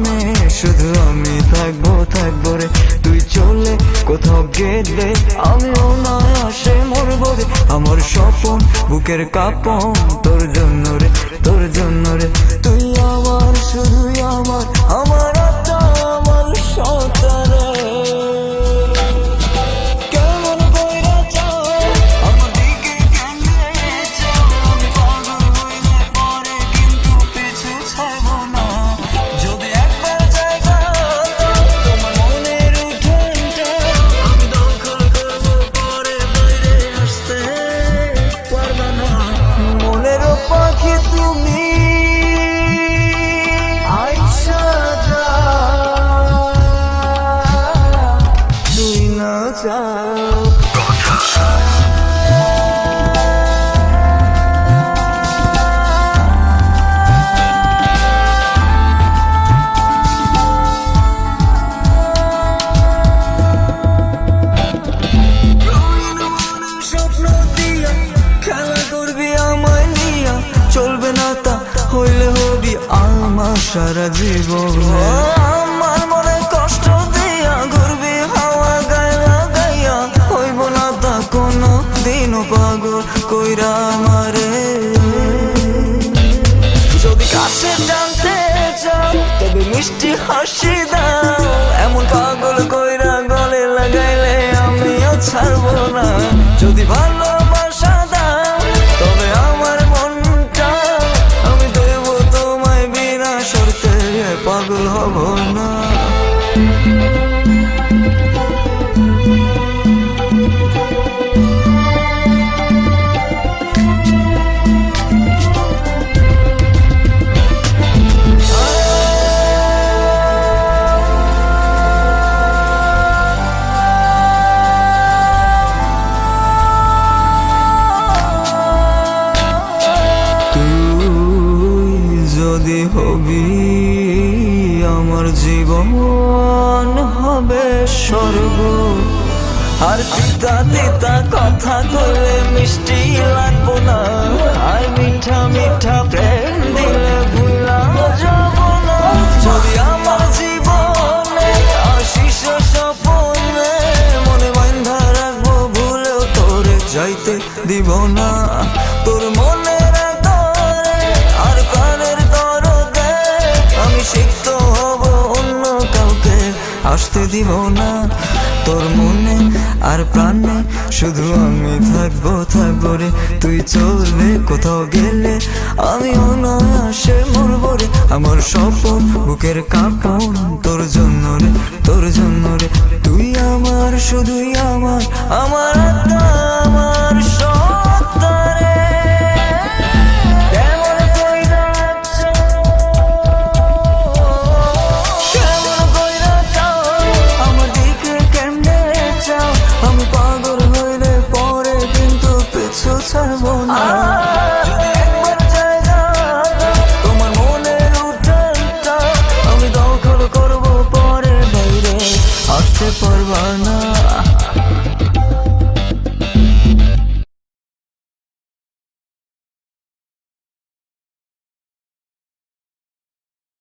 প্রাণে শুধু আমি থাকবো থাকবো রে। তুই চলে কোথাও গেলে আমিও না আসে মরবো রে। আমার স্বপন বুকের কাঁপন তোর জন্য রে, তোর জন্য রে। তুই আমার শুধুই আমার, আমার আত্মা আমার সন্তান। কেমন কইরা চাও আমার দিকে কেমনে চাও, আমি পাগল হইলে পরে কিন্তু পিছু ছাড়বো না। যদি একবার জায়গা দাও তোমার মনের উঠোনটা, আমি দখল করবো পরে বাইরে আসতে পারবা না। মনেরও পাখি তুমি আইসা যা, তুই না চাও। স্বপ্ন দিয়া খেলা করবি আমায় নিয়া, চলবে না তা হইলে হবি আমার সারা জীবন। আমার মনে কষ্ট দিয়া ঘুরবি হাওয়া গায়া গাইয়া, হইব না তা কোনো দিনও পাগল কইরা আমারে। যদি কাছে জানতে চাও তবে মিষ্টি হাসি দাও, এমন পাগল কইরা গলে লাগাইলে আমিও ছাড়বো না। যদি ভালোবাসা দাও তবে আমার মনটা আমি দেব তোমায়, বিনা শর্তে পাগল হব না। যদি হবি আমার জীবন হবে স্বর্গ, আর তিতা তিতা কথা কইলে মিষ্টি লাগবো না, আর মিঠা মিঠা প্রেম দিলে ভুলা যাব না। যদি আমার জীবনে আসিস স্বপনে, মনে বান্ধা রাখবো ভুলেও তোরে যাইতে দিব না। তোর মনের দরে আর প্রাণের দরদে আমি সিক্ত হব, অন্য কাউকে আসতে দিব না। তোর মনে আর প্রাণে শুধু আমি থাকবো থাকবো রে। তুই চললে কোথাও গেলে আমি অনায়াসে মরবো রে। আমার স্বপন বুকের কাঁপন তোর জন্য রে, তোর জন্য রে। তুই আমার শুধুই আমার, আমার আত্মা